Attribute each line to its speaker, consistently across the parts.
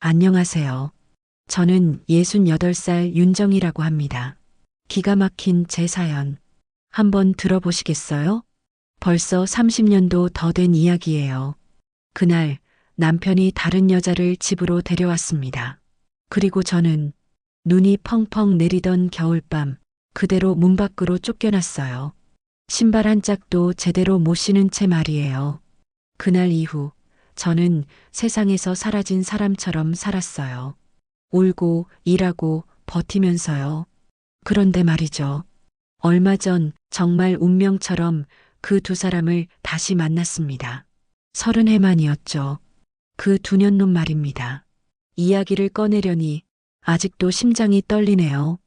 Speaker 1: 안녕하세요. 저는 68살 윤정이라고 합니다. 기가 막힌 제 사연. 한번 들어보시겠어요? 벌써 30년도 더 된 이야기예요. 그날 남편이 다른 여자를 집으로 데려왔습니다. 그리고 저는 눈이 펑펑 내리던 겨울밤 그대로 문 밖으로 쫓겨났어요. 신발 한 짝도 제대로 못 신은 채 말이에요. 그날 이후 저는 세상에서 사라진 사람처럼 살았어요. 울고 일하고 버티면서요. 그런데 말이죠. 얼마 전 정말 운명처럼 그 두 사람을 다시 만났습니다. 30해 만이었죠. 그 두 년 놈 말입니다. 이야기를 꺼내려니 아직도 심장이 떨리네요.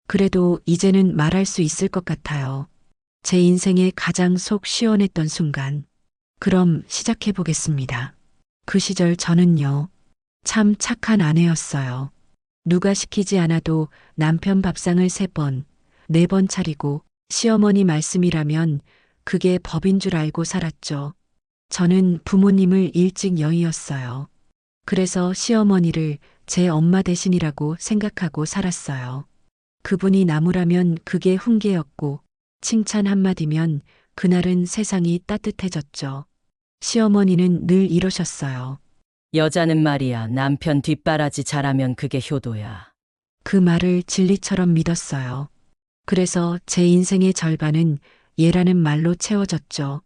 Speaker 1: 그래도 이제는 말할 수 있을 것 같아요. 제 인생의 가장 속 시원했던 순간. 그럼 시작해 보겠습니다. 그 시절 저는요, 참 착한 아내였어요. 누가 시키지 않아도 남편 밥상을 3번, 4번 차리고 시어머니 말씀이라면 그게 법인 줄 알고 살았죠. 저는 부모님을 일찍 여의었어요. 그래서 시어머니를 제 엄마 대신이라고 생각하고 살았어요. 그분이 나무라면 그게 훈계였고 칭찬 한마디면 그날은 세상이 따뜻해졌죠. 시어머니는 늘 이러셨어요.
Speaker 2: 여자는 말이야, 남편 뒷바라지 잘하면 그게 효도야.
Speaker 1: 그 말을 진리처럼 믿었어요. 그래서 제 인생의 절반은 얘라는 말로 채워졌죠.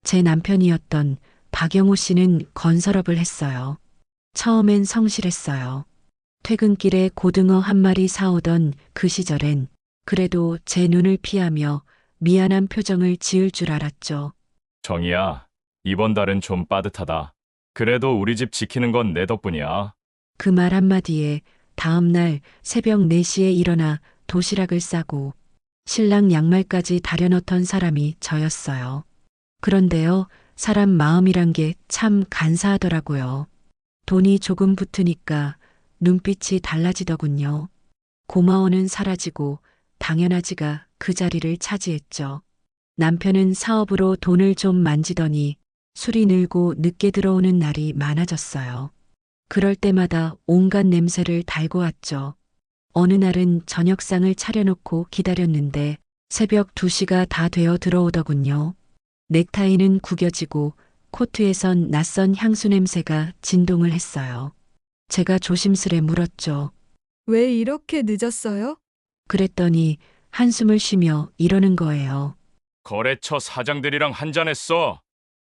Speaker 1: 제 남편이었던 박영호 씨는 건설업을 했어요. 처음엔 성실했어요. 퇴근길에 고등어 한 마리 사오던 그 시절엔 그래도 제 눈을 피하며 미안한 표정을 지을 줄 알았죠.
Speaker 3: 정이야, 이번 달은 좀 빠듯하다. 그래도 우리 집 지키는 건 내 덕분이야.
Speaker 1: 그 말 한마디에 다음날 새벽 4시에 일어나 도시락을 싸고 신랑 양말까지 다려놓던 사람이 저였어요. 그런데요, 사람 마음이란 게 참 간사하더라고요. 돈이 조금 붙으니까 눈빛이 달라지더군요. 고마워는 사라지고 당연하지가 그 자리를 차지했죠. 남편은 사업으로 돈을 좀 만지더니 술이 늘고 늦게 들어오는 날이 많아졌어요. 그럴 때마다 온갖 냄새를 달고 왔죠. 어느 날은 저녁상을 차려놓고 기다렸는데 새벽 2시가 다 되어 들어오더군요. 넥타이는 구겨지고 코트에선 낯선 향수 냄새가 진동을 했어요. 제가 조심스레 물었죠.
Speaker 4: 왜 이렇게 늦었어요?
Speaker 1: 그랬더니 한숨을 쉬며 이러는 거예요.
Speaker 3: 거래처 사장들이랑 한잔했어.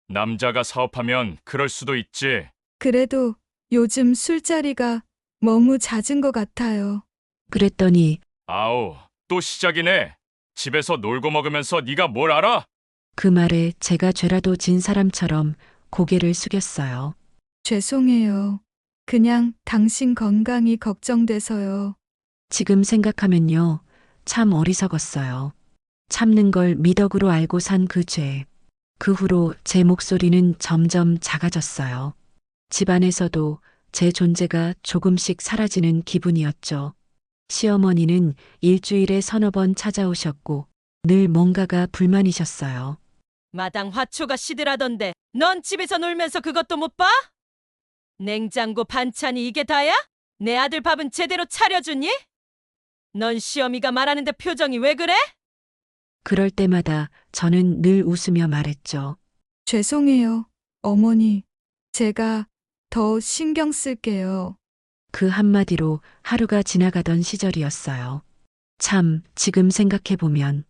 Speaker 3: 남자가 사업하면 그럴 수도 있지.
Speaker 4: 그래도 요즘 술자리가 너무 잦은 것 같아요.
Speaker 1: 그랬더니
Speaker 3: 아우, 또 시작이네. 집에서 놀고 먹으면서 네가 뭘 알아?
Speaker 1: 그 말에 제가 죄라도 진 사람처럼 고개를 숙였어요.
Speaker 4: 죄송해요. 그냥 당신 건강이 걱정돼서요.
Speaker 1: 지금 생각하면요, 참 어리석었어요. 참는 걸 미덕으로 알고 산 그 죄. 그 후로 제 목소리는 점점 작아졌어요. 집안에서도 제 존재가 조금씩 사라지는 기분이었죠. 시어머니는 일주일에 3~4번 찾아오셨고 늘 뭔가가 불만이셨어요.
Speaker 2: 마당 화초가 시들하던데 넌 집에서 놀면서 그것도 못 봐? 냉장고 반찬이 이게 다야? 내 아들 밥은 제대로 차려주니? 넌 시어미가 말하는데 표정이 왜 그래?
Speaker 1: 그럴 때마다 저는 늘 웃으며 말했죠.
Speaker 4: 죄송해요. 어머니, 제가 더 신경 쓸게요.
Speaker 1: 그 한마디로 하루가 지나가던 시절이었어요. 참, 지금 생각해보면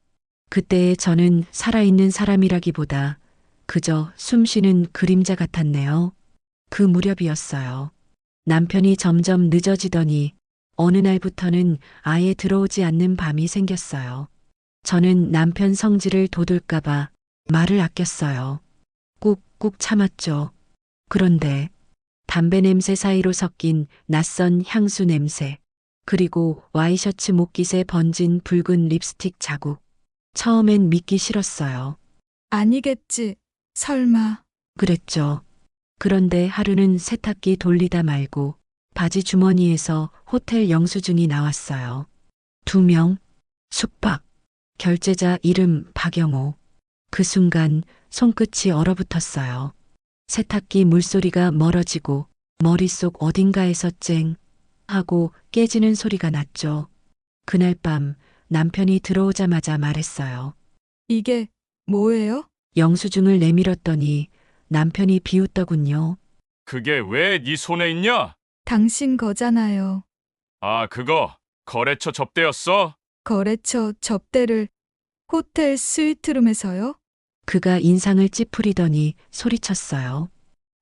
Speaker 1: 그때의 저는 살아있는 사람이라기보다 그저 숨쉬는 그림자 같았네요. 그 무렵이었어요. 남편이 점점 늦어지더니 어느 날부터는 아예 들어오지 않는 밤이 생겼어요. 저는 남편 성질을 돋울까봐 말을 아꼈어요. 꾹꾹 참았죠. 그런데 담배 냄새 사이로 섞인 낯선 향수 냄새, 그리고 와이셔츠 목깃에 번진 붉은 립스틱 자국. 처음엔 믿기 싫었어요.
Speaker 4: 아니겠지, 설마.
Speaker 1: 그랬죠. 그런데 하루는 세탁기 돌리다 말고 바지 주머니에서 호텔 영수증이 나왔어요. 2명, 숙박, 결제자 이름 박영호. 그 순간 손끝이 얼어붙었어요. 세탁기 물소리가 멀어지고 머릿속 어딘가에서 쨍 하고 깨지는 소리가 났죠. 그날 밤 남편이 들어오자마자 말했어요.
Speaker 4: 이게 뭐예요?
Speaker 1: 영수증을 내밀었더니 남편이 비웃더군요.
Speaker 3: 그게 왜 네 손에 있냐?
Speaker 4: 당신 거잖아요.
Speaker 3: 아, 그거 거래처 접대였어?
Speaker 4: 거래처 접대를 호텔 스위트룸에서요?
Speaker 1: 그가 인상을 찌푸리더니 소리쳤어요.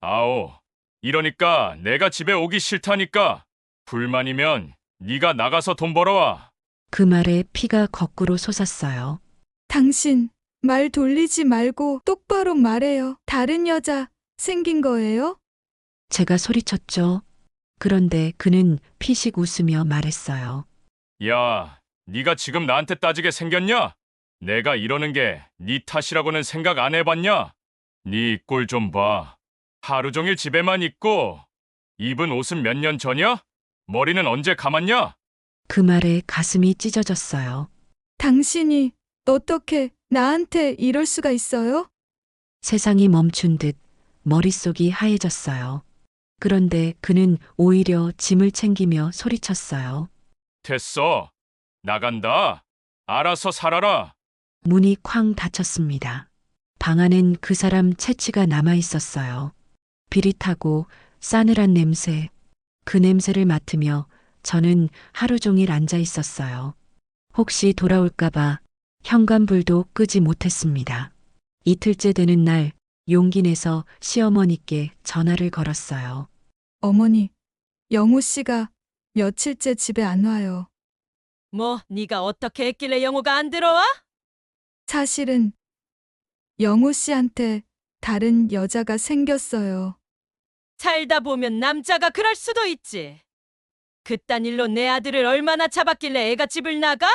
Speaker 3: 아오, 이러니까 내가 집에 오기 싫다니까. 불만이면 네가 나가서 돈 벌어와.
Speaker 1: 그 말에 피가 거꾸로 솟았어요.
Speaker 4: 당신 말 돌리지 말고 똑바로 말해요. 다른 여자 생긴 거예요?
Speaker 1: 제가 소리쳤죠. 그런데 그는 피식 웃으며 말했어요.
Speaker 3: 야, 네가 지금 나한테 따지게 생겼냐? 내가 이러는 게 네 탓이라고는 생각 안 해봤냐? 네 꼴 좀 봐. 하루 종일 집에만 있고 입은 옷은 몇 년 전이야? 머리는 언제 감았냐?
Speaker 1: 그 말에 가슴이 찢어졌어요.
Speaker 4: 당신이 어떻게 나한테 이럴 수가 있어요?
Speaker 1: 세상이 멈춘 듯 머릿속이 하얘졌어요. 그런데 그는 오히려 짐을 챙기며 소리쳤어요.
Speaker 3: 됐어. 나간다. 알아서 살아라.
Speaker 1: 문이 쾅 닫혔습니다. 방 안엔 그 사람 채취가 남아 있었어요. 비릿하고 싸늘한 냄새. 그 냄새를 맡으며 저는 하루 종일 앉아 있었어요. 혹시 돌아올까봐 현관불도 끄지 못했습니다. 이틀째 되는 날 용기 내서 시어머니께 전화를 걸었어요.
Speaker 4: 어머니, 영우 씨가 며칠째 집에 안 와요.
Speaker 2: 뭐 네가 어떻게 했길래 영호가 안 들어와?
Speaker 4: 사실은 영우 씨한테 다른 여자가 생겼어요.
Speaker 2: 살다 보면 남자가 그럴 수도 있지. 그딴 일로 내 아들을 얼마나 잡았길래 애가 집을 나가?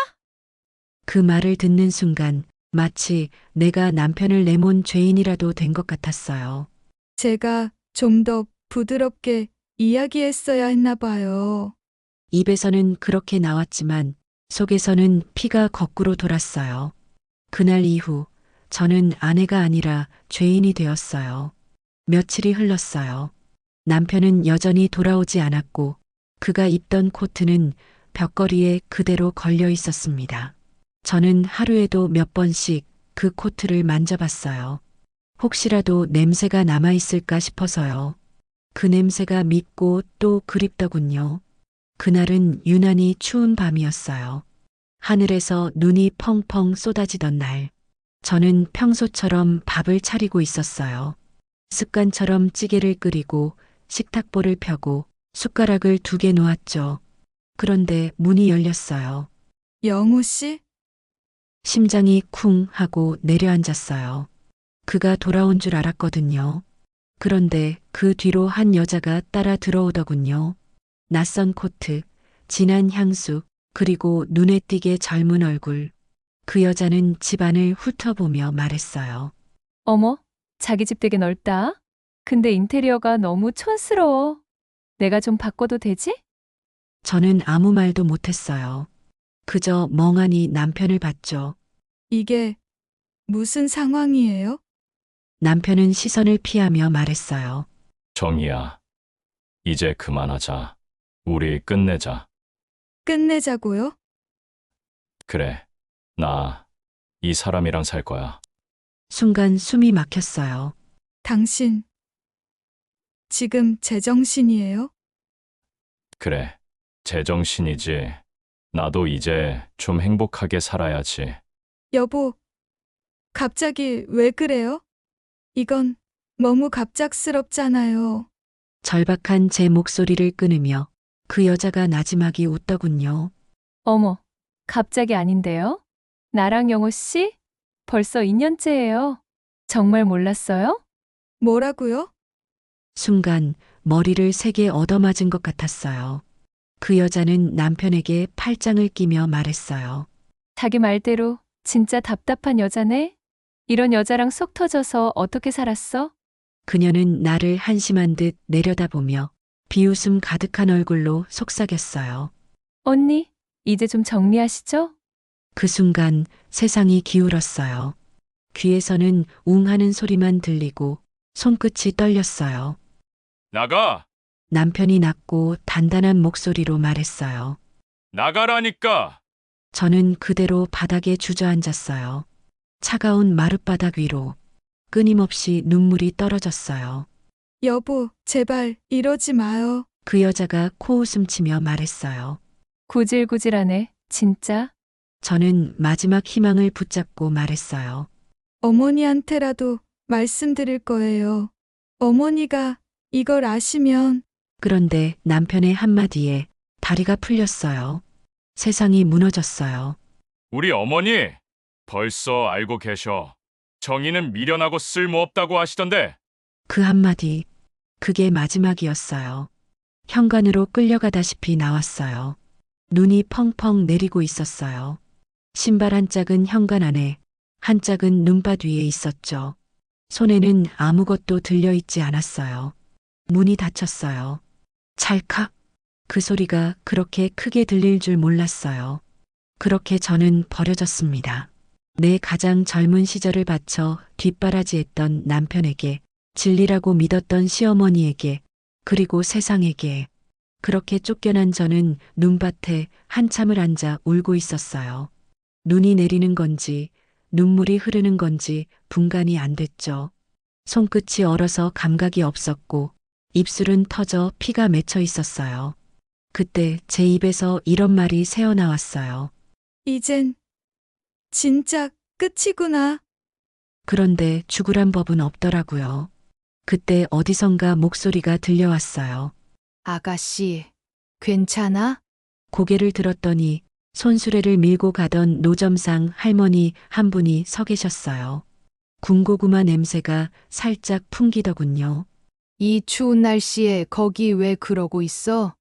Speaker 1: 그 말을 듣는 순간 마치 내가 남편을 내몬 죄인이라도 된 것 같았어요.
Speaker 4: 제가 좀 더 부드럽게 이야기했어야 했나 봐요.
Speaker 1: 입에서는 그렇게 나왔지만 속에서는 피가 거꾸로 돌았어요. 그날 이후 저는 아내가 아니라 죄인이 되었어요. 며칠이 흘렀어요. 남편은 여전히 돌아오지 않았고 그가 입던 코트는 벽걸이에 그대로 걸려 있었습니다. 저는 하루에도 몇 번씩 그 코트를 만져봤어요. 혹시라도 냄새가 남아있을까 싶어서요. 그 냄새가 밉고 또 그립더군요. 그날은 유난히 추운 밤이었어요. 하늘에서 눈이 펑펑 쏟아지던 날, 저는 평소처럼 밥을 차리고 있었어요. 습관처럼 찌개를 끓이고 식탁보를 펴고 숟가락을 2개 놓았죠. 그런데 문이 열렸어요.
Speaker 4: 영우 씨?
Speaker 1: 심장이 쿵 하고 내려앉았어요. 그가 돌아온 줄 알았거든요. 그런데 그 뒤로 한 여자가 따라 들어오더군요. 낯선 코트, 진한 향수, 그리고 눈에 띄게 젊은 얼굴. 그 여자는 집안을 훑어보며 말했어요.
Speaker 5: 어머, 자기 집 되게 넓다. 근데 인테리어가 너무 촌스러워. 내가 좀 바꿔도 되지?
Speaker 1: 저는 아무 말도 못했어요. 그저 멍하니 남편을 봤죠.
Speaker 4: 이게 무슨 상황이에요?
Speaker 1: 남편은 시선을 피하며 말했어요.
Speaker 3: 정이야. 이제 그만하자. 우리 끝내자.
Speaker 4: 끝내자고요?
Speaker 3: 그래. 나 이 사람이랑 살 거야.
Speaker 1: 순간 숨이 막혔어요.
Speaker 4: 당신 지금 제정신이에요?
Speaker 3: 그래. 제정신이지. 나도 이제 좀 행복하게 살아야지.
Speaker 4: 여보, 갑자기 왜 그래요? 이건 너무 갑작스럽잖아요.
Speaker 1: 절박한 제 목소리를 끊으며 그 여자가 나지막이 웃더군요.
Speaker 5: 어머, 갑자기 아닌데요? 나랑 영호 씨? 벌써 2년째예요. 정말 몰랐어요?
Speaker 4: 뭐라고요?
Speaker 1: 순간 머리를 세게 얻어맞은 것 같았어요. 그 여자는 남편에게 팔짱을 끼며 말했어요.
Speaker 5: 자기 말대로 진짜 답답한 여자네? 이런 여자랑 속 터져서 어떻게 살았어?
Speaker 1: 그녀는 나를 한심한 듯 내려다보며 비웃음 가득한 얼굴로 속삭였어요.
Speaker 5: 언니, 이제 좀 정리하시죠?
Speaker 1: 그 순간 세상이 기울었어요. 귀에서는 웅 하는 소리만 들리고 손끝이 떨렸어요.
Speaker 3: 나가!
Speaker 1: 남편이 낮고 단단한 목소리로 말했어요.
Speaker 3: 나가라니까.
Speaker 1: 저는 그대로 바닥에 주저앉았어요. 차가운 마룻바닥 위로 끊임없이 눈물이 떨어졌어요.
Speaker 4: 여보, 제발 이러지 마요.
Speaker 1: 그 여자가 코웃음 치며 말했어요.
Speaker 5: 구질구질하네, 진짜.
Speaker 1: 저는 마지막 희망을 붙잡고 말했어요.
Speaker 4: 어머니한테라도 말씀드릴 거예요. 어머니가 이걸 아시면
Speaker 1: 그런데 남편의 한마디에 다리가 풀렸어요. 세상이 무너졌어요.
Speaker 3: 우리 어머니 벌써 알고 계셔. 정의는 미련하고 쓸모없다고 하시던데.
Speaker 1: 그 한마디, 그게 마지막이었어요. 현관으로 끌려가다시피 나왔어요. 눈이 펑펑 내리고 있었어요. 신발 한 짝은 현관 안에, 한 짝은 눈밭 위에 있었죠. 손에는 아무것도 들려있지 않았어요. 문이 닫혔어요. 찰칵. 그 소리가 그렇게 크게 들릴 줄 몰랐어요. 그렇게 저는 버려졌습니다. 내 가장 젊은 시절을 바쳐 뒷바라지했던 남편에게, 진리라고 믿었던 시어머니에게, 그리고 세상에게. 그렇게 쫓겨난 저는 눈밭에 한참을 앉아 울고 있었어요. 눈이 내리는 건지 눈물이 흐르는 건지 분간이 안 됐죠. 손끝이 얼어서 감각이 없었고 입술은 터져 피가 맺혀 있었어요. 그때 제 입에서 이런 말이 새어나왔어요.
Speaker 4: 이젠 진짜 끝이구나.
Speaker 1: 그런데 죽으란 법은 없더라고요. 그때 어디선가 목소리가 들려왔어요.
Speaker 6: 아가씨, 괜찮아?
Speaker 1: 고개를 들었더니 손수레를 밀고 가던 노점상 할머니 한 분이 서 계셨어요. 군고구마 냄새가 살짝 풍기더군요.
Speaker 6: 이 추운 날씨에 거기 왜 그러고 있어?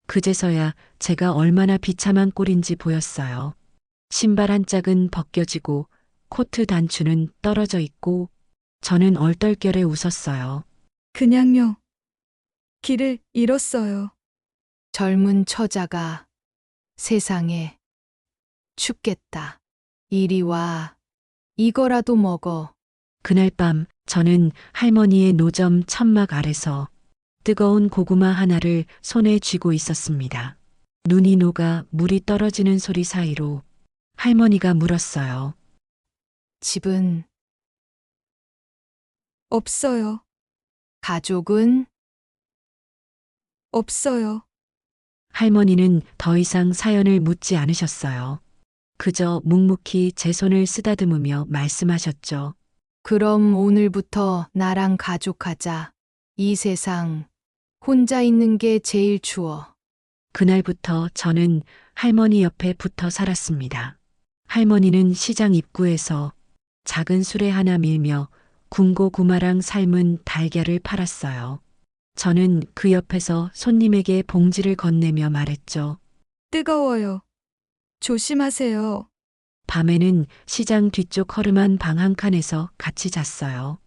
Speaker 1: 그제서야 제가 얼마나 비참한 꼴인지 보였어요. 신발 한 짝은 벗겨지고 코트 단추는 떨어져 있고 저는 얼떨결에 웃었어요.
Speaker 4: 그냥요. 길을 잃었어요.
Speaker 6: 젊은 처자가 세상에 춥겠다. 이리 와. 이거라도 먹어.
Speaker 1: 그날 밤 저는 할머니의 노점 천막 아래서 뜨거운 고구마 하나를 손에 쥐고 있었습니다. 눈이 녹아 물이 떨어지는 소리 사이로 할머니가 물었어요.
Speaker 6: 집은,
Speaker 4: 없어요.
Speaker 6: 가족은?
Speaker 4: 없어요.
Speaker 1: 할머니는 더 이상 사연을 묻지 않으셨어요. 그저 묵묵히 제 손을 쓰다듬으며 말씀하셨죠.
Speaker 6: 그럼 오늘부터 나랑 가족하자. 이 세상 혼자 있는 게 제일 추워.
Speaker 1: 그날부터 저는 할머니 옆에 붙어 살았습니다. 할머니는 시장 입구에서 작은 수레 하나 밀며 군고구마랑 삶은 달걀을 팔았어요. 저는 그 옆에서 손님에게 봉지를 건네며 말했죠.
Speaker 4: 뜨거워요. 조심하세요.
Speaker 1: 밤에는 시장 뒤쪽 허름한 방 한 칸에서 같이 잤어요.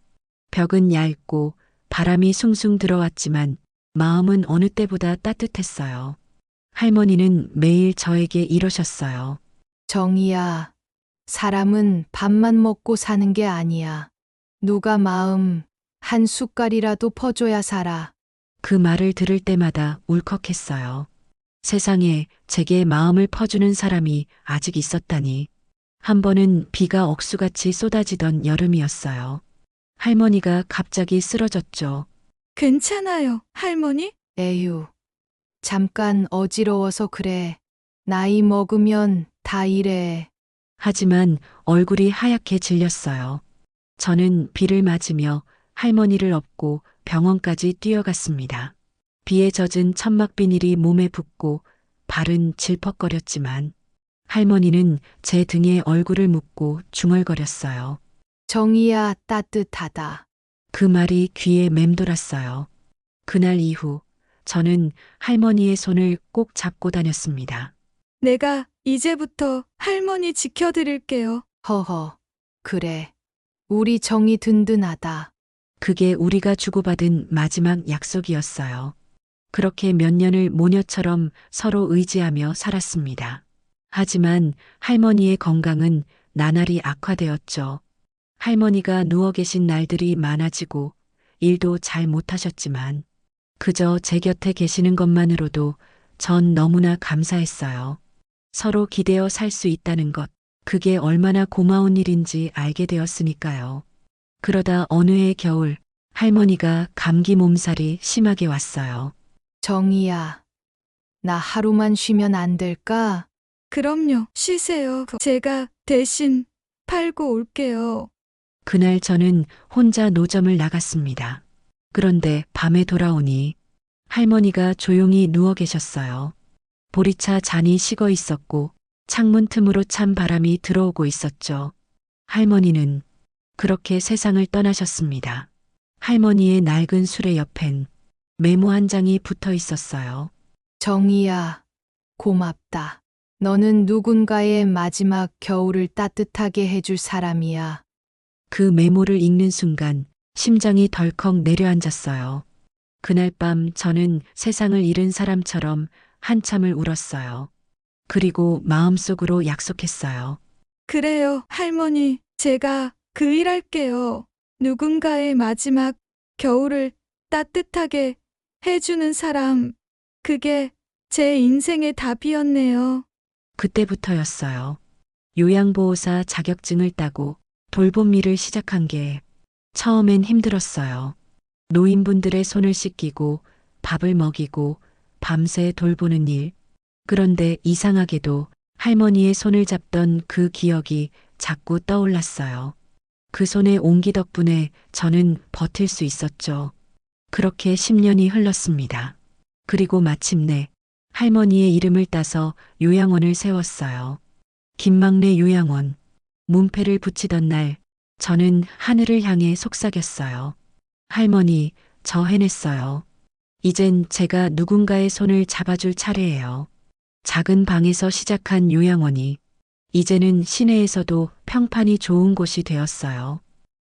Speaker 1: 벽은 얇고 바람이 숭숭 들어왔지만 마음은 어느 때보다 따뜻했어요. 할머니는 매일 저에게 이러셨어요.
Speaker 6: 정이야, 사람은 밥만 먹고 사는 게 아니야. 누가 마음 한 숟갈이라도 퍼줘야 살아.
Speaker 1: 그 말을 들을 때마다 울컥했어요. 세상에 제게 마음을 퍼주는 사람이 아직 있었다니. 한 번은 비가 억수같이 쏟아지던 여름이었어요. 할머니가 갑자기 쓰러졌죠.
Speaker 4: 괜찮아요, 할머니?
Speaker 6: 에휴, 잠깐 어지러워서 그래. 나이 먹으면 다 이래.
Speaker 1: 하지만 얼굴이 하얗게 질렸어요. 저는 비를 맞으며 할머니를 업고 병원까지 뛰어갔습니다. 비에 젖은 천막 비닐이 몸에 붙고 발은 질퍽거렸지만 할머니는 제 등에 얼굴을 묻고 중얼거렸어요.
Speaker 6: 정이야, 따뜻하다.
Speaker 1: 그 말이 귀에 맴돌았어요. 그날 이후 저는 할머니의 손을 꼭 잡고 다녔습니다.
Speaker 4: 내가 이제부터 할머니 지켜드릴게요.
Speaker 6: 허허, 그래. 우리 정이 든든하다.
Speaker 1: 그게 우리가 주고받은 마지막 약속이었어요. 그렇게 몇 년을 모녀처럼 서로 의지하며 살았습니다. 하지만 할머니의 건강은 나날이 악화되었죠. 할머니가 누워 계신 날들이 많아지고 일도 잘 못하셨지만 그저 제 곁에 계시는 것만으로도 전 너무나 감사했어요. 서로 기대어 살 수 있다는 것, 그게 얼마나 고마운 일인지 알게 되었으니까요. 그러다 어느 해 겨울, 할머니가 감기 몸살이 심하게 왔어요.
Speaker 6: 정희야, 나 하루만 쉬면 안 될까?
Speaker 4: 그럼요. 쉬세요. 제가 대신 팔고 올게요.
Speaker 1: 그날 저는 혼자 노점을 나갔습니다. 그런데 밤에 돌아오니 할머니가 조용히 누워 계셨어요. 보리차 잔이 식어 있었고 창문 틈으로 찬 바람이 들어오고 있었죠. 할머니는 그렇게 세상을 떠나셨습니다. 할머니의 낡은 수레 옆엔 메모 한 장이 붙어 있었어요.
Speaker 6: 정희야, 고맙다. 너는 누군가의 마지막 겨울을 따뜻하게 해줄 사람이야.
Speaker 1: 그 메모를 읽는 순간 심장이 덜컥 내려앉았어요. 그날 밤 저는 세상을 잃은 사람처럼 한참을 울었어요. 그리고 마음속으로 약속했어요.
Speaker 4: 그래요, 할머니. 제가 그 일 할게요. 누군가의 마지막 겨울을 따뜻하게 해주는 사람. 그게 제 인생의 답이었네요.
Speaker 1: 그때부터였어요. 요양보호사 자격증을 따고 돌봄 일을 시작한 게 처음엔 힘들었어요. 노인분들의 손을 씻기고 밥을 먹이고 밤새 돌보는 일. 그런데 이상하게도 할머니의 손을 잡던 그 기억이 자꾸 떠올랐어요. 그 손의 온기 덕분에 저는 버틸 수 있었죠. 그렇게 10년이 흘렀습니다. 그리고 마침내 할머니의 이름을 따서 요양원을 세웠어요. 김막래 요양원. 문패를 붙이던 날 저는 하늘을 향해 속삭였어요. 할머니, 저 해냈어요. 이젠 제가 누군가의 손을 잡아줄 차례예요. 작은 방에서 시작한 요양원이 이제는 시내에서도 평판이 좋은 곳이 되었어요.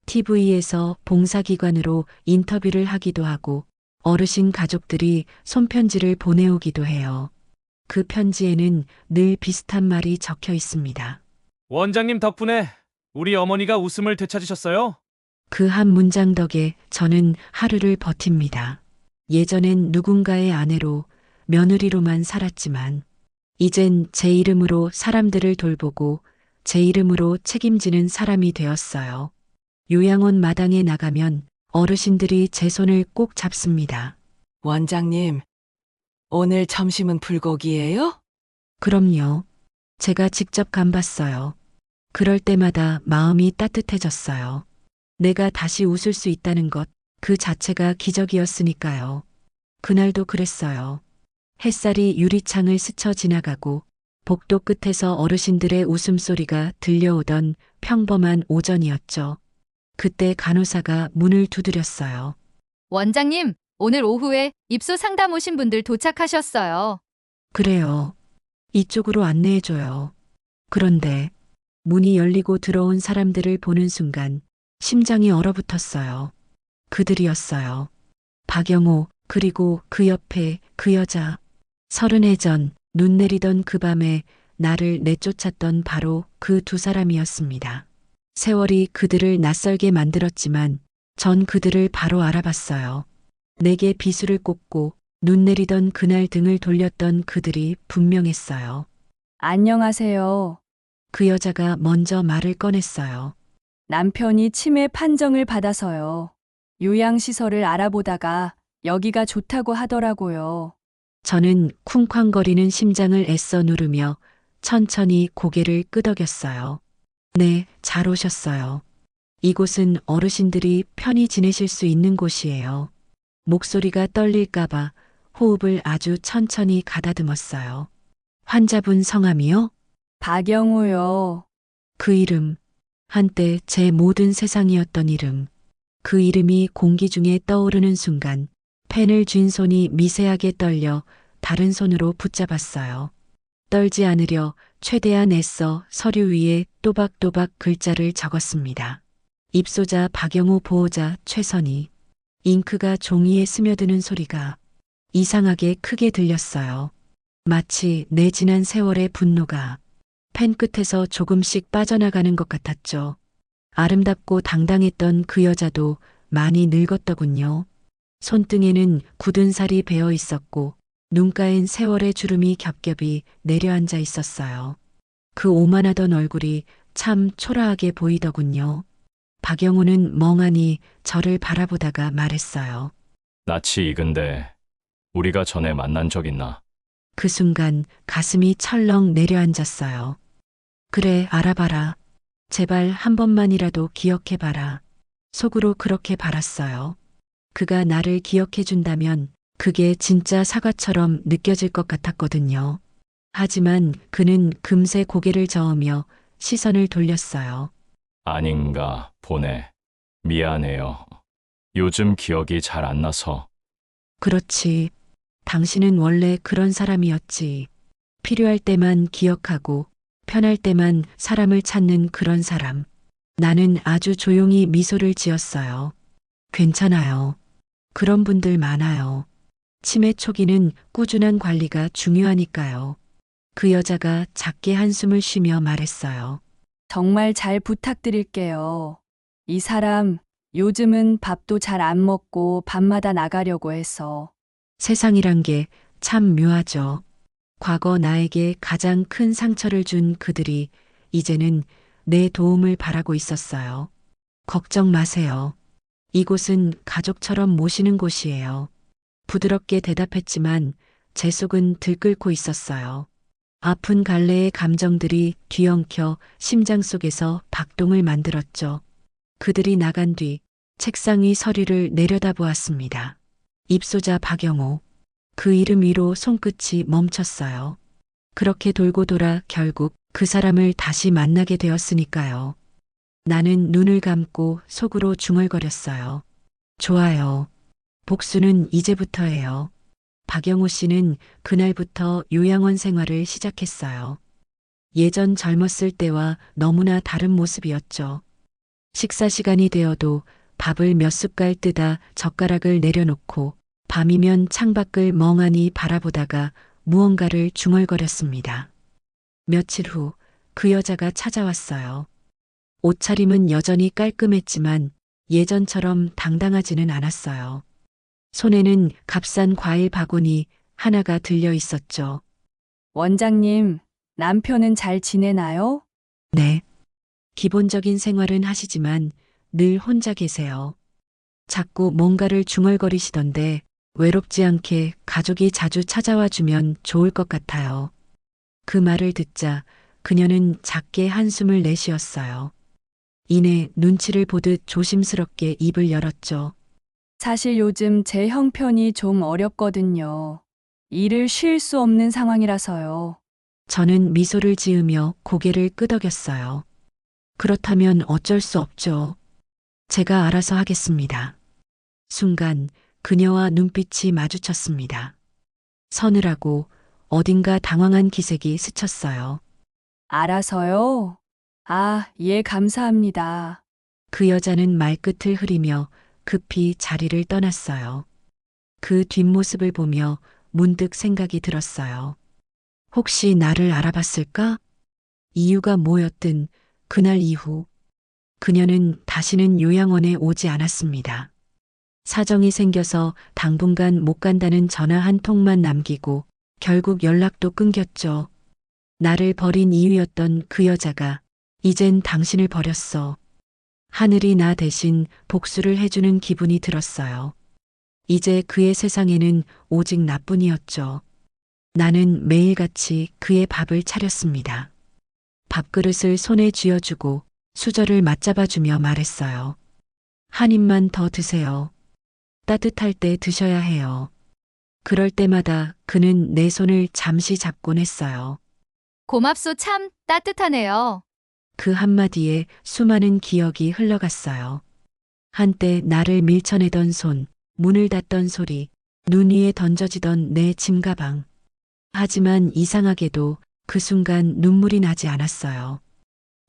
Speaker 1: TV에서 봉사기관으로 인터뷰를 하기도 하고 어르신 가족들이 손편지를 보내오기도 해요. 그 편지에는 늘 비슷한 말이 적혀 있습니다.
Speaker 7: 원장님 덕분에 우리 어머니가 웃음을 되찾으셨어요.
Speaker 1: 그 한 문장 덕에 저는 하루를 버팁니다. 예전엔 누군가의 아내로 며느리로만 살았지만 이젠 제 이름으로 사람들을 돌보고 제 이름으로 책임지는 사람이 되었어요. 요양원 마당에 나가면 어르신들이 제 손을 꼭 잡습니다.
Speaker 8: 원장님, 오늘 점심은 불고기예요?
Speaker 1: 그럼요. 제가 직접 간봤어요. 그럴 때마다 마음이 따뜻해졌어요. 내가 다시 웃을 수 있다는 것, 그 자체가 기적이었으니까요. 그날도 그랬어요. 햇살이 유리창을 스쳐 지나가고 복도 끝에서 어르신들의 웃음소리가 들려오던 평범한 오전이었죠. 그때 간호사가 문을 두드렸어요.
Speaker 9: 원장님, 오늘 오후에 입소 상담 오신 분들 도착하셨어요.
Speaker 1: 그래요. 이쪽으로 안내해줘요. 그런데 문이 열리고 들어온 사람들을 보는 순간 심장이 얼어붙었어요. 그들이었어요. 박영호, 그리고 그 옆에 그 여자. 30해 전 눈 내리던 그 밤에 나를 내쫓았던 바로 그 두 사람이었습니다. 세월이 그들을 낯설게 만들었지만 전 그들을 바로 알아봤어요. 내게 비수를 꽂고 눈 내리던 그날 등을 돌렸던 그들이 분명했어요.
Speaker 10: 안녕하세요.
Speaker 1: 그 여자가 먼저 말을 꺼냈어요.
Speaker 10: 남편이 치매 판정을 받아서요. 요양시설을 알아보다가 여기가 좋다고 하더라고요.
Speaker 1: 저는 쿵쾅거리는 심장을 애써 누르며 천천히 고개를 끄덕였어요. 네, 잘 오셨어요. 이곳은 어르신들이 편히 지내실 수 있는 곳이에요. 목소리가 떨릴까봐 호흡을 아주 천천히 가다듬었어요. 환자분 성함이요?
Speaker 10: 박영호요.
Speaker 1: 그 이름, 한때 제 모든 세상이었던 이름. 그 이름이 공기 중에 떠오르는 순간 펜을 쥔 손이 미세하게 떨려 다른 손으로 붙잡았어요. 떨지 않으려 최대한 애써 서류 위에 또박또박 글자를 적었습니다. 입소자 박영호, 보호자 최선희. 잉크가 종이에 스며드는 소리가 이상하게 크게 들렸어요. 마치 내 지난 세월의 분노가 펜 끝에서 조금씩 빠져나가는 것 같았죠. 아름답고 당당했던 그 여자도 많이 늙었더군요. 손등에는 굳은 살이 배어 있었고 눈가엔 세월의 주름이 겹겹이 내려앉아 있었어요. 그 오만하던 얼굴이 참 초라하게 보이더군요. 박영호는 멍하니 저를 바라보다가 말했어요.
Speaker 3: 낯이 익은데 우리가 전에 만난 적 있나?
Speaker 1: 그 순간 가슴이 철렁 내려앉았어요. 그래, 알아봐라. 제발 한 번만이라도 기억해봐라. 속으로 그렇게 바랐어요. 그가 나를 기억해준다면 그게 진짜 사과처럼 느껴질 것 같았거든요. 하지만 그는 금세 고개를 저으며 시선을 돌렸어요.
Speaker 3: 아닌가 보네. 미안해요. 요즘 기억이 잘 안 나서.
Speaker 1: 그렇지. 당신은 원래 그런 사람이었지. 필요할 때만 기억하고 편할 때만 사람을 찾는 그런 사람. 나는 아주 조용히 미소를 지었어요. 괜찮아요. 그런 분들 많아요. 치매 초기는 꾸준한 관리가 중요하니까요. 그 여자가 작게 한숨을 쉬며 말했어요.
Speaker 10: 정말 잘 부탁드릴게요. 이 사람 요즘은 밥도 잘 안 먹고 밤마다 나가려고 해서.
Speaker 1: 세상이란 게 참 묘하죠. 과거 나에게 가장 큰 상처를 준 그들이 이제는 내 도움을 바라고 있었어요. 걱정 마세요. 이곳은 가족처럼 모시는 곳이에요. 부드럽게 대답했지만 제 속은 들끓고 있었어요. 아픈 갈래의 감정들이 뒤엉켜 심장 속에서 박동을 만들었죠. 그들이 나간 뒤 책상 위 서류를 내려다보았습니다. 입소자 박영호. 그 이름 위로 손끝이 멈췄어요. 그렇게 돌고 돌아 결국 그 사람을 다시 만나게 되었으니까요. 나는 눈을 감고 속으로 중얼거렸어요. 좋아요. 복수는 이제부터예요. 박영호 씨는 그날부터 요양원 생활을 시작했어요. 예전 젊었을 때와 너무나 다른 모습이었죠. 식사 시간이 되어도 밥을 몇 숟갈 뜨다 젓가락을 내려놓고 밤이면 창밖을 멍하니 바라보다가 무언가를 중얼거렸습니다. 며칠 후 그 여자가 찾아왔어요. 옷차림은 여전히 깔끔했지만 예전처럼 당당하지는 않았어요. 손에는 값싼 과일 바구니 하나가 들려 있었죠.
Speaker 10: 원장님, 남편은 잘 지내나요?
Speaker 1: 네. 기본적인 생활은 하시지만 늘 혼자 계세요. 자꾸 뭔가를 중얼거리시던데 외롭지 않게 가족이 자주 찾아와 주면 좋을 것 같아요. 그 말을 듣자 그녀는 작게 한숨을 내쉬었어요. 이내 눈치를 보듯 조심스럽게 입을 열었죠.
Speaker 10: 사실 요즘 제 형편이 좀 어렵거든요. 일을 쉴 수 없는 상황이라서요.
Speaker 1: 저는 미소를 지으며 고개를 끄덕였어요. 그렇다면 어쩔 수 없죠. 제가 알아서 하겠습니다. 순간 그녀와 눈빛이 마주쳤습니다. 서늘하고 어딘가 당황한 기색이 스쳤어요.
Speaker 10: 알아서요? 아, 예, 감사합니다.
Speaker 1: 그 여자는 말끝을 흐리며 급히 자리를 떠났어요. 그 뒷모습을 보며 문득 생각이 들었어요. 혹시 나를 알아봤을까? 이유가 뭐였든 그날 이후 그녀는 다시는 요양원에 오지 않았습니다. 사정이 생겨서 당분간 못 간다는 전화 한 통만 남기고 결국 연락도 끊겼죠. 나를 버린 이유였던 그 여자가 이젠 당신을 버렸어. 하늘이 나 대신 복수를 해주는 기분이 들었어요. 이제 그의 세상에는 오직 나뿐이었죠. 나는 매일같이 그의 밥을 차렸습니다. 밥그릇을 손에 쥐어주고 수저를 맞잡아주며 말했어요. 한 입만 더 드세요. 따뜻할 때 드셔야 해요. 그럴 때마다 그는 내 손을 잠시 잡곤 했어요.
Speaker 9: 고맙소 참 따뜻하네요.
Speaker 1: 그 한마디에 수많은 기억이 흘러갔어요. 한때 나를 밀쳐내던 손, 문을 닫던 소리, 눈 위에 던져지던 내 짐가방. 하지만 이상하게도 그 순간 눈물이 나지 않았어요.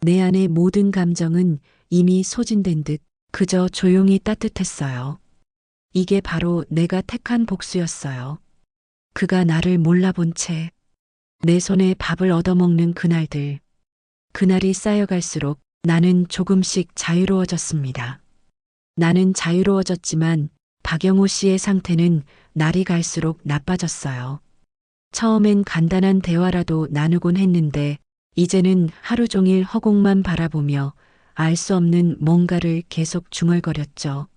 Speaker 1: 내 안의 모든 감정은 이미 소진된 듯 그저 조용히 따뜻했어요. 이게 바로 내가 택한 복수였어요. 그가 나를 몰라본 채 내 손에 밥을 얻어먹는 그날들. 그날이 쌓여갈수록 나는 조금씩 자유로워졌습니다. 나는 자유로워졌지만 박영호 씨의 상태는 날이 갈수록 나빠졌어요. 처음엔 간단한 대화라도 나누곤 했는데 이제는 하루 종일 허공만 바라보며 알 수 없는 뭔가를 계속 중얼거렸죠.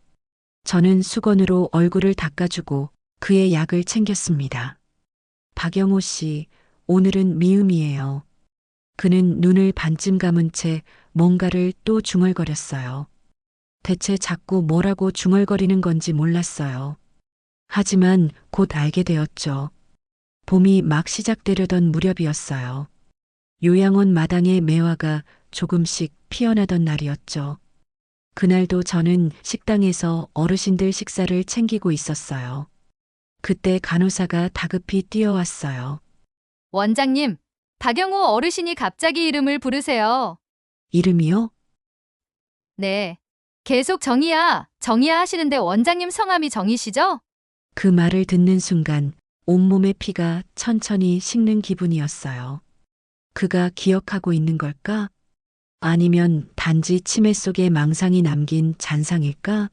Speaker 1: 저는 수건으로 얼굴을 닦아주고 그의 약을 챙겼습니다. 박영호 씨, 오늘은 미음이에요. 그는 눈을 반쯤 감은 채 뭔가를 또 중얼거렸어요. 대체 자꾸 뭐라고 중얼거리는 건지 몰랐어요. 하지만 곧 알게 되었죠. 봄이 막 시작되려던 무렵이었어요. 요양원 마당에 매화가 조금씩 피어나던 날이었죠. 그날도 저는 식당에서 어르신들 식사를 챙기고 있었어요. 그때 간호사가 다급히 뛰어왔어요.
Speaker 9: 원장님, 박영호 어르신이 갑자기 이름을 부르세요.
Speaker 1: 이름이요?
Speaker 9: 네. 계속 정희야, 정희야 하시는데 원장님 성함이 정희시죠?
Speaker 1: 그 말을 듣는 순간 온몸의 피가 천천히 식는 기분이었어요. 그가 기억하고 있는 걸까? 아니면 단지 치매 속에 망상이 남긴 잔상일까?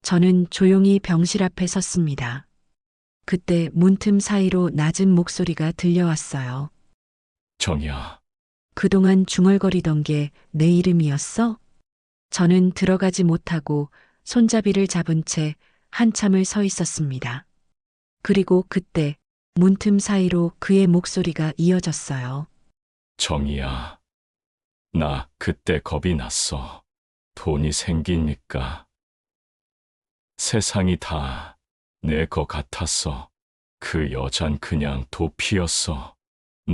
Speaker 1: 저는 조용히 병실 앞에 섰습니다. 그때 문틈 사이로 낮은 목소리가 들려왔어요.
Speaker 3: 정이야.
Speaker 1: 그동안 중얼거리던 게 내 이름이었어? 저는 들어가지 못하고 손잡이를 잡은 채 한참을 서 있었습니다. 그리고 그때 문틈 사이로 그의 목소리가 이어졌어요.
Speaker 3: 정이야. 나 그때 겁이 났어. 돈이 생기니까. 세상이 다 내 거 같았어. 그 여잔 그냥 도피였어.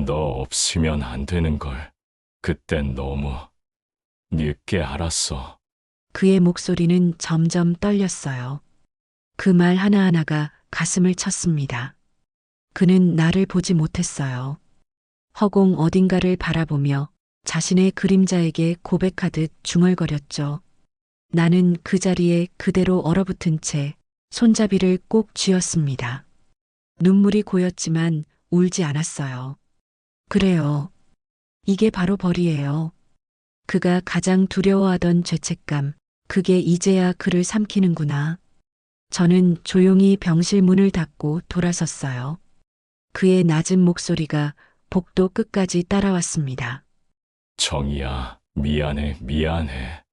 Speaker 3: 너 없으면 안 되는 걸. 그땐 너무 늦게 알았어.
Speaker 1: 그의 목소리는 점점 떨렸어요. 그 말 하나하나가 가슴을 쳤습니다. 그는 나를 보지 못했어요. 허공 어딘가를 바라보며 자신의 그림자에게 고백하듯 중얼거렸죠. 나는 그 자리에 그대로 얼어붙은 채 손잡이를 꼭 쥐었습니다. 눈물이 고였지만 울지 않았어요. 그래요. 이게 바로 벌이에요. 그가 가장 두려워하던 죄책감, 그게 이제야 그를 삼키는구나. 저는 조용히 병실 문을 닫고 돌아섰어요. 그의 낮은 목소리가 복도 끝까지 따라왔습니다.
Speaker 3: 정이야, 미안해, 미안해.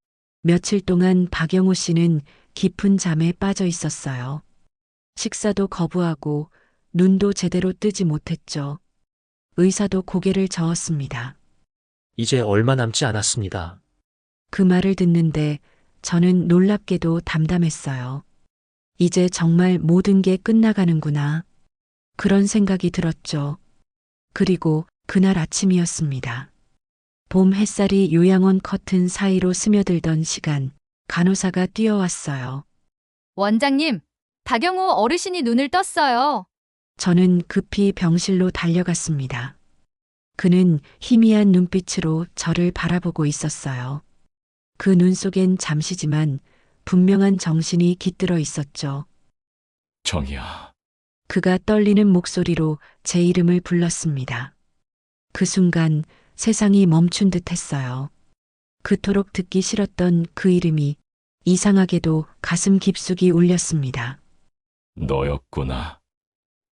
Speaker 1: 며칠 동안 박영호 씨는 깊은 잠에 빠져 있었어요. 식사도 거부하고 눈도 제대로 뜨지 못했죠. 의사도 고개를 저었습니다.
Speaker 11: 이제 얼마 남지 않았습니다.
Speaker 1: 그 말을 듣는데 저는 놀랍게도 담담했어요. 이제 정말 모든 게 끝나가는구나. 그런 생각이 들었죠. 그리고 그날 아침이었습니다. 봄 햇살이 요양원 커튼 사이로 스며들던 시간, 간호사가 뛰어왔어요.
Speaker 9: 원장님, 박영호 어르신이 눈을 떴어요.
Speaker 1: 저는 급히 병실로 달려갔습니다. 그는 희미한 눈빛으로 저를 바라보고 있었어요. 그 눈 속엔 잠시지만 분명한 정신이 깃들어 있었죠.
Speaker 3: 정이야.
Speaker 1: 그가 떨리는 목소리로 제 이름을 불렀습니다. 그 순간 세상이 멈춘 듯 했어요. 그토록 듣기 싫었던 그 이름이 이상하게도 가슴 깊숙이 울렸습니다.
Speaker 3: 너였구나.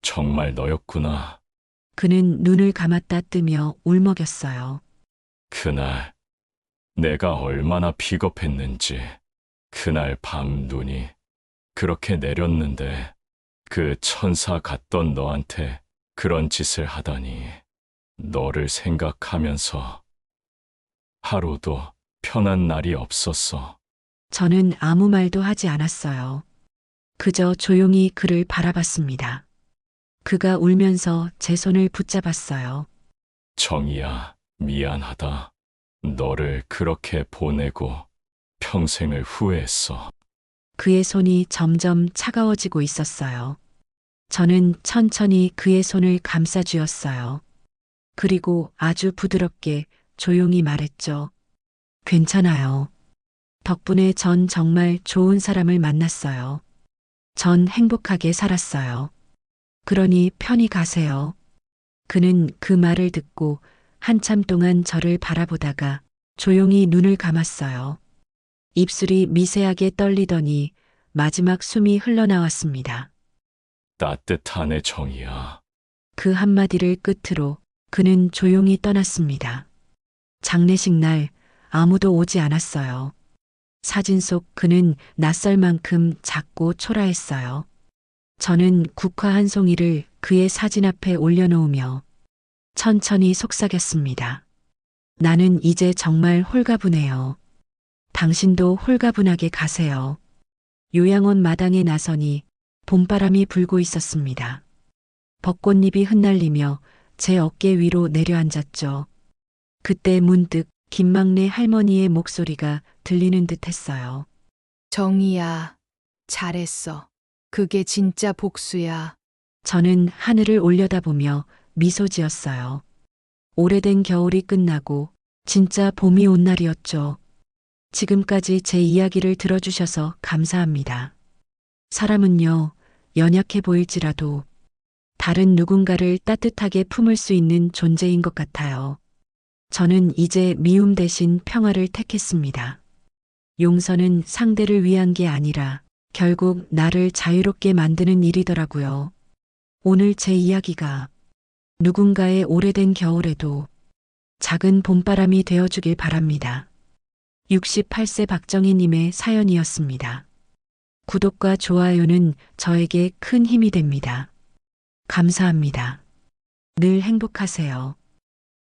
Speaker 3: 정말 너였구나.
Speaker 1: 그는 눈을 감았다 뜨며 울먹였어요.
Speaker 3: 그날 내가 얼마나 비겁했는지. 그날 밤 눈이 그렇게 내렸는데 그 천사 같던 너한테 그런 짓을 하다니. 너를 생각하면서 하루도 편한 날이 없었어.
Speaker 1: 저는 아무 말도 하지 않았어요. 그저 조용히 그를 바라봤습니다. 그가 울면서 제 손을 붙잡았어요.
Speaker 3: 정이야, 미안하다. 너를 그렇게 보내고 평생을 후회했어.
Speaker 1: 그의 손이 점점 차가워지고 있었어요. 저는 천천히 그의 손을 감싸주었어요. 그리고 아주 부드럽게 조용히 말했죠. 괜찮아요. 덕분에 전 정말 좋은 사람을 만났어요. 전 행복하게 살았어요. 그러니 편히 가세요. 그는 그 말을 듣고 한참 동안 저를 바라보다가 조용히 눈을 감았어요. 입술이 미세하게 떨리더니 마지막 숨이 흘러나왔습니다.
Speaker 3: 따뜻하네, 정이야.
Speaker 1: 그 한마디를 끝으로 그는 조용히 떠났습니다. 장례식 날 아무도 오지 않았어요. 사진 속 그는 낯설 만큼 작고 초라했어요. 저는 국화 한 송이를 그의 사진 앞에 올려놓으며 천천히 속삭였습니다. 나는 이제 정말 홀가분해요. 당신도 홀가분하게 가세요. 요양원 마당에 나서니 봄바람이 불고 있었습니다. 벚꽃잎이 흩날리며 제 어깨 위로 내려앉았죠. 그때 문득 김막내 할머니의 목소리가 들리는 듯 했어요.
Speaker 6: 정이야, 잘했어. 그게 진짜 복수야.
Speaker 1: 저는 하늘을 올려다보며 미소 지었어요. 오래된 겨울이 끝나고 진짜 봄이 온 날이었죠. 지금까지 제 이야기를 들어주셔서 감사합니다. 사람은요, 연약해 보일지라도 다른 누군가를 따뜻하게 품을 수 있는 존재인 것 같아요. 저는 이제 미움 대신 평화를 택했습니다. 용서는 상대를 위한 게 아니라 결국 나를 자유롭게 만드는 일이더라고요. 오늘 제 이야기가 누군가의 오래된 겨울에도 작은 봄바람이 되어주길 바랍니다. 68세 박정희님의 사연이었습니다. 구독과 좋아요는 저에게 큰 힘이 됩니다. 감사합니다. 늘 행복하세요.